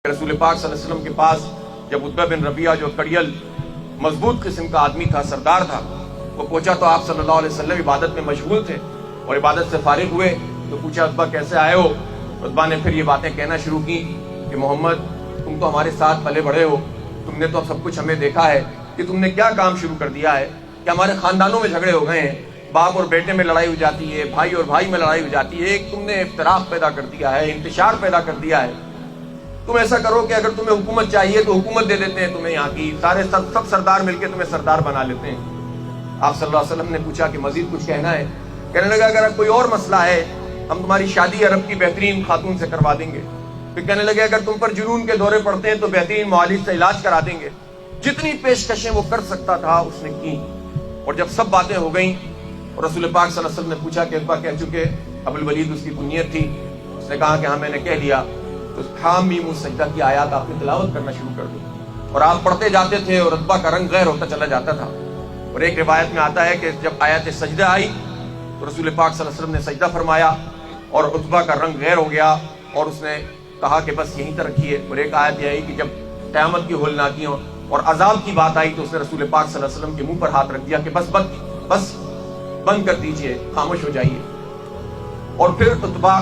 رسول پاک صلی اللہ علیہ وسلم کے پاس جب عتبہ بن ربیعہ جو کڑیل مضبوط قسم کا آدمی تھا، سردار تھا، وہ پہنچا تو آپ صلی اللہ علیہ وسلم عبادت میں مشغول تھے اور عبادت سے فارغ ہوئے تو پوچھا عتبہ کیسے آئے ہو؟ عتبہ نے پھر یہ باتیں کہنا شروع کی کہ محمد تم تو ہمارے ساتھ پلے بڑھے ہو، تم نے تو سب کچھ ہمیں دیکھا ہے کہ تم نے کیا کام شروع کر دیا ہے کہ ہمارے خاندانوں میں جھگڑے ہو گئے ہیں، باپ اور بیٹے میں لڑائی ہو جاتی ہے، بھائی اور بھائی میں لڑائی ہو جاتی ہے، ایک تم نے افتراق پیدا کر دیا ہے، انتشار پیدا کر دیا ہے۔ تم ایسا کرو کہ اگر تمہیں حکومت چاہیے تو حکومت دے دیتے ہیں تمہیں، یہاں کی سارے سب سردار مل کے تمہیں سردار بنا لیتے ہیں۔ آپ صلی اللہ علیہ وسلم نے پوچھا کہ مزید کچھ کہنا ہے؟ کہنے لگا اگر کوئی اور مسئلہ ہے ہم تمہاری شادی عرب کی بہترین خاتون سے کروا دیں گے۔ پھر کہنے لگے اگر تم پر جنون کے دورے پڑتے ہیں تو بہترین معالج سے علاج کرا دیں گے۔ جتنی پیشکشیں وہ کر سکتا تھا اس نے کی، اور جب سب باتیں ہو گئیں اور رسول پاک صلی اللہ علیہ وسلم نے پوچھا کہ ابا کہہ چکے؟ ابو الولید اس کی کنیت تھی، اس نے کہا کہ ہاں میں نے کہہ لیا۔ تو حامیم السجدہ کی آیات آپ نے تلاوت کرنا شروع کر دی اور آپ پڑھتے جاتے تھے اور عتبہ کا رنگ غیر ہوتا چلا جاتا تھا۔ اور ایک روایت میں آتا ہے کہ جب آیت سجدہ آئی تو رسول پاک صلی اللہ علیہ وسلم نے سجدہ فرمایا اور عتبہ کا رنگ غیر ہو گیا اور اس نے کہا کہ بس یہیں تک رکھیے۔ اور ایک آیت یہ آئی کہ جب قیامت کی ہولناکیوں اور عذاب کی بات آئی تو اس نے رسول پاک صلی اللہ علیہ وسلم کے منہ پر ہاتھ رکھ دیا کہ بس بند کر دیجئے، خاموش ہو جائیے۔ اور پھر عتبہ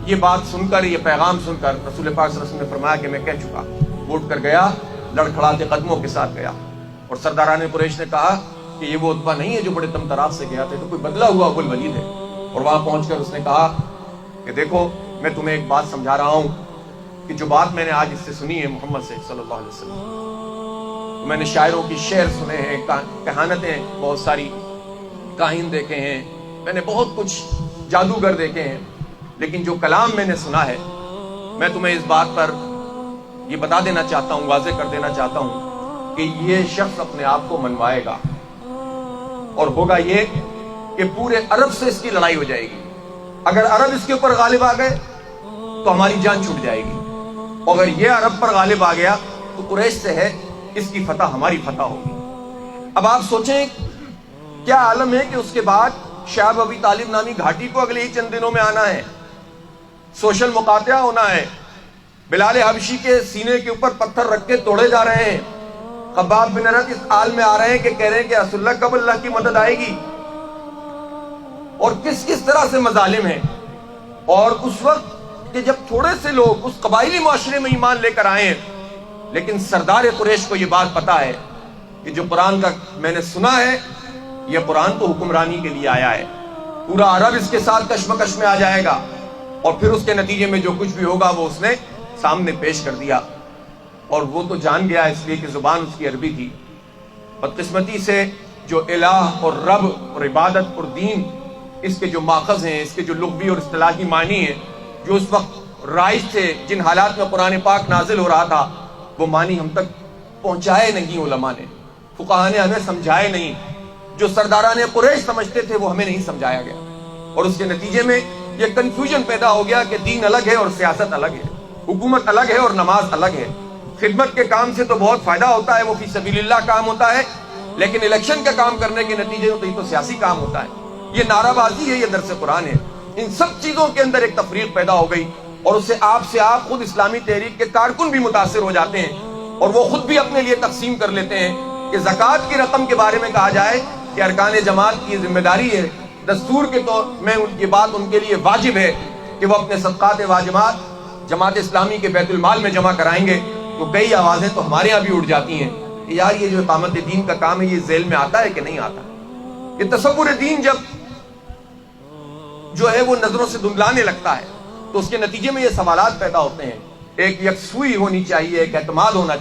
یہ بات سن کر، یہ پیغام سن کر رسول پاک صلی اللہ علیہ وسلم نے فرمایا کہ میں کہہ چکا۔ وہ اٹھ کر گیا، لڑکھڑاتے قدموں کے ساتھ گیا، اور سرداران قریش نے کہا کہ یہ وہ عتبہ نہیں ہے جو بڑے طمطراق سے گیا تھا، تو کوئی بدلا ہوا ابو الولید ہے۔ اور وہاں پہنچ کر اس نے کہا کہ دیکھو میں تمہیں ایک بات سمجھا رہا ہوں کہ جو بات میں نے آج اس سے سنی ہے محمد سے صلی اللہ علیہ وسلم، تو میں نے شاعروں کی شعر سنے ہیں، کہانتیں بہت ساری، کاہن دیکھے ہیں، میں نے بہت کچھ جادوگر دیکھے ہیں، لیکن جو کلام میں نے سنا ہے میں تمہیں اس بات پر یہ بتا دینا چاہتا ہوں، واضح کر دینا چاہتا ہوں کہ یہ شخص اپنے آپ کو منوائے گا، اور ہوگا یہ کہ پورے عرب سے اس کی لڑائی ہو جائے گی۔ اگر عرب اس کے اوپر غالب آ گئے تو ہماری جان چھوٹ جائے گی، اور اگر یہ عرب پر غالب آ گیا تو قریش سے ہے اس کی فتح ہماری فتح ہوگی۔ اب آپ سوچیں کیا عالم ہے کہ اس کے بعد شعب ابی طالب نامی گھاٹی کو اگلے ہی چند دنوں میں آنا ہے، سوشل مقاطعہ ہونا ہے، بلال حبشی کے سینے کے اوپر پتھر رکھ کے توڑے جا رہے ہیں، خباب بن ارت اس حال میں آ رہے ہیں کہ کہہ رہے ہیں کہ رسول اللہ کب اللہ کی مدد آئے گی، اور کس طرح سے مظالم ہیں۔ اور اس وقت کہ جب تھوڑے سے لوگ اس قبائلی معاشرے میں ایمان لے کر آئے ہیں، لیکن سردار قریش کو یہ بات پتا ہے کہ جو قرآن کا میں نے سنا ہے یہ قرآن تو حکمرانی کے لیے آیا ہے، پورا عرب اس کے ساتھ کشمکش میں آ جائے گا، اور پھر اس کے نتیجے میں جو کچھ بھی ہوگا وہ اس نے سامنے پیش کر دیا۔ اور وہ تو جان گیا اس لیے کہ زبان اس کی عربی تھی۔ بدقسمتی سے جو الہ اور رب اور عبادت اور دین، اس کے جو ماخذ ہیں، اس کے جو لغوی اور اصطلاحی معنی ہیں، جو اس وقت رائج تھے، جن حالات میں قرآن پاک نازل ہو رہا تھا، وہ معنی ہم تک پہنچائے نہیں علماء نے، فقہاء نے ہمیں سمجھائے نہیں، جو سرداران قریش سمجھتے تھے وہ ہمیں نہیں سمجھایا گیا، اور اس کے نتیجے میں یہ کنفیوژن پیدا ہو گیا کہ دین الگ ہے اور سیاست الگ ہے، حکومت الگ ہے اور نماز الگ ہے۔ خدمت کے کام سے تو بہت فائدہ ہوتا ہے، وہ فی سبیل اللہ کام ہوتا ہے، لیکن الیکشن کا کام کرنے کے نتیجے میں تو یہ تو سیاسی کام ہوتا ہے، یہ نعرہ بازی ہے، یہ درس قرآن ہے۔ ان سب چیزوں کے اندر ایک تفریق پیدا ہو گئی، اور اس سے آپ خود اسلامی تحریک کے کارکن بھی متاثر ہو جاتے ہیں، اور وہ خود بھی اپنے لیے تقسیم کر لیتے ہیں کہ زکوٰۃ کی رقم کے بارے میں کہا جائے کہ ارکان جماعت کی ذمہ داری ہے، دستور کے طور میں یہ بات ان کے لیے واجب ہے کہ وہ اپنے صدقات واجبات جماعت اسلامی کے بیت المال میں جمع کرائیں گے، تو کئی آوازیں تو ہمارے یہاں بھی اٹھ جاتی ہیں کہ یار یہ جو اقامت دین کا کام ہے یہ ذیل میں آتا ہے کہ نہیں آتا۔ یہ تصور دین جب جو ہے وہ نظروں سے دھندلانے لگتا ہے تو اس کے نتیجے میں یہ سوالات پیدا ہوتے ہیں۔ ایک یکسوئی ہونی چاہیے، ایک اعتماد ہونا چاہیے۔